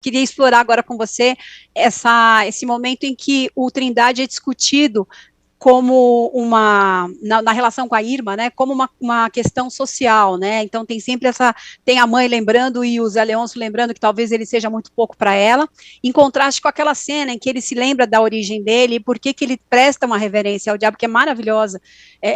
queria explorar agora com você esse momento em que o Trindade é discutido como na relação com a Irma, né, como uma questão social, né, então tem sempre tem a mãe lembrando e o Zé Leôncio lembrando que talvez ele seja muito pouco para ela, em contraste com aquela cena em que ele se lembra da origem dele e por que ele presta uma reverência ao diabo, que é maravilhosa,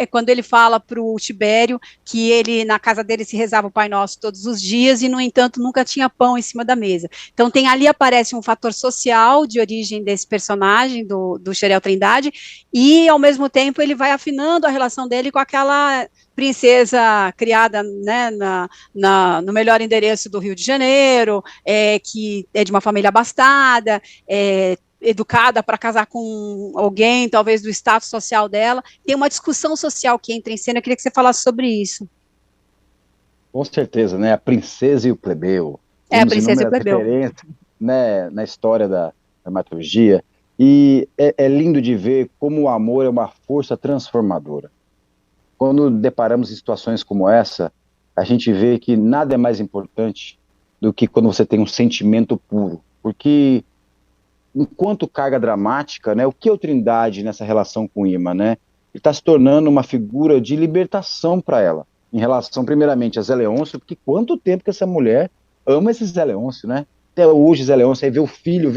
quando ele fala para o Tibério que ele, na casa dele, se rezava o Pai Nosso todos os dias e, no entanto, nunca tinha pão em cima da mesa. Então, aparece um fator social de origem desse personagem, do Xerel Trindade, e, ao mesmo tempo, ele vai afinando a relação dele com aquela princesa criada, né, no melhor endereço do Rio de Janeiro, que é de uma família abastada, educada para casar com alguém, talvez do status social dela. Tem uma discussão social que entra em cena, eu queria que você falasse sobre isso. Com certeza, né? A princesa e o plebeu. A Temos princesa e o inúmeras plebeu. referências, né, na história da dramaturgia. E é lindo de ver como o amor é uma força transformadora. Quando deparamos em situações como essa, a gente vê que nada é mais importante do que quando você tem um sentimento puro. Porque, enquanto carga dramática, né, o que é o Trindade nessa relação com Irma, né? Ele está se tornando uma figura de libertação para ela, em relação, primeiramente, a Zé Leôncio, porque quanto tempo que essa mulher ama esse Zé Leôncio, né? Até hoje, Zé Leôncio, aí vê o filho,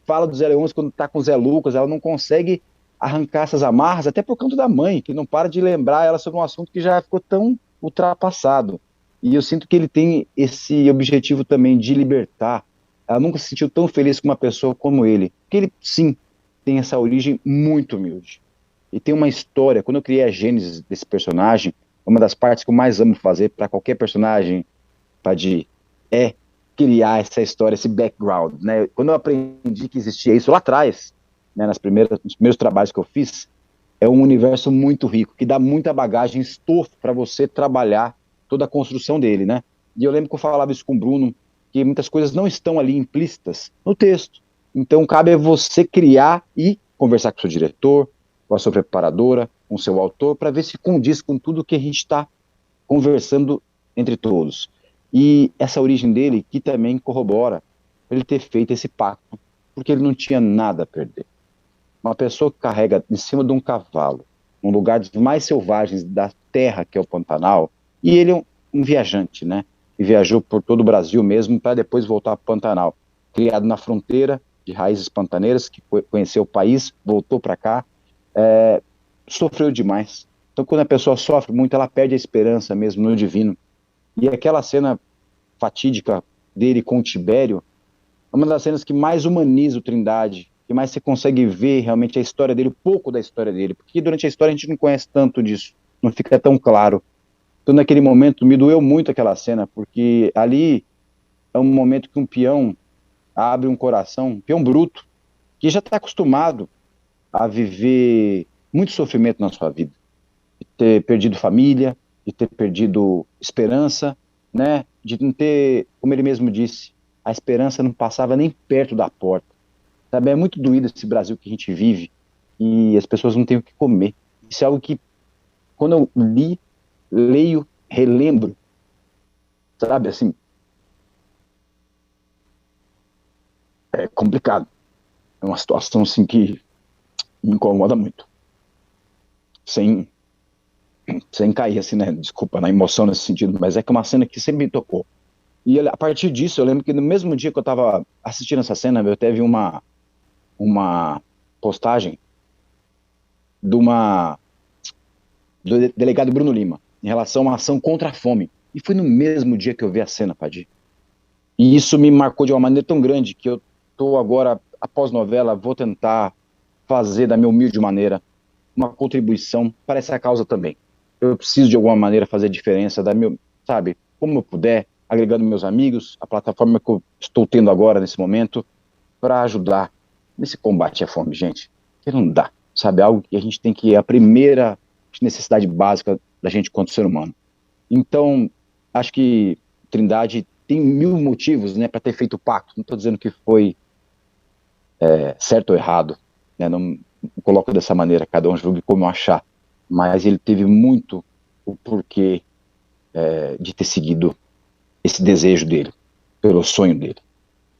fala do Zé Leôncio quando está com o Zé Lucas, ela não consegue arrancar essas amarras, até por conta da mãe, que não para de lembrar ela sobre um assunto que já ficou tão ultrapassado. E eu sinto que ele tem esse objetivo também de libertar. Ela nunca se sentiu tão feliz com uma pessoa como ele. Porque ele, sim, tem essa origem muito humilde. E tem uma história, quando eu criei a gênese desse personagem, uma das partes que eu mais amo fazer para qualquer personagem, Padi, é criar essa história, esse background, né? Quando eu aprendi que existia isso lá atrás, né, nos primeiros trabalhos que eu fiz, é um universo muito rico, que dá muita bagagem, estofo para você trabalhar toda a construção dele, né? E eu lembro que eu falava isso com o Bruno, que muitas coisas não estão ali implícitas no texto. Então cabe a você criar e conversar com o seu diretor, com a sua preparadora, com o seu autor, para ver se condiz com tudo que a gente está conversando entre todos. E essa origem dele, que também corrobora ele ter feito esse pacto, porque ele não tinha nada a perder. Uma pessoa que carrega em cima de um cavalo, num lugar dos mais selvagens da terra, que é o Pantanal, e ele é um viajante, né? E viajou por todo o Brasil mesmo, para depois voltar para o Pantanal. Criado na fronteira, de raízes pantaneiras, que conheceu o país, voltou para cá, sofreu demais. Então, quando a pessoa sofre muito, ela perde a esperança mesmo no divino. E aquela cena fatídica dele com o Tibério é uma das cenas que mais humaniza o Trindade, que mais você consegue ver realmente a história dele, um pouco da história dele, porque durante a história a gente não conhece tanto disso, não fica tão claro. Então, naquele momento, me doeu muito aquela cena, porque ali é um momento que um peão abre um coração, um peão bruto, que já está acostumado a viver muito sofrimento na sua vida, de ter perdido família, de ter perdido esperança, né? De não ter, como ele mesmo disse, a esperança não passava nem perto da porta. Sabe? É muito doído esse Brasil que a gente vive e as pessoas não têm o que comer. Isso é algo que, quando eu leio, relembro, sabe, assim, é complicado. É uma situação, assim, que me incomoda muito. Sem cair, assim, né, desculpa, na emoção nesse sentido, mas é que é uma cena que sempre me tocou. E a partir disso, eu lembro que no mesmo dia que eu estava assistindo essa cena, eu teve uma postagem do delegado Bruno Lima, em relação a uma ação contra a fome. E foi no mesmo dia que eu vi a cena, Padi. E isso me marcou de uma maneira tão grande que eu estou agora, após novela, vou tentar fazer da minha humilde maneira uma contribuição para essa causa também. Eu preciso de alguma maneira fazer diferença, sabe, como eu puder, agregando meus amigos, a plataforma que eu estou tendo agora nesse momento, para ajudar nesse combate à fome, gente. Que não dá, sabe, algo que a gente tem que, a primeira necessidade básica da gente quanto ser humano. Então, acho que Trindade tem mil motivos, né, para ter feito o pacto. Não estou dizendo que foi certo ou errado, né, não coloco dessa maneira, cada um julgue como achar, mas ele teve muito o porquê de ter seguido esse desejo dele, pelo sonho dele.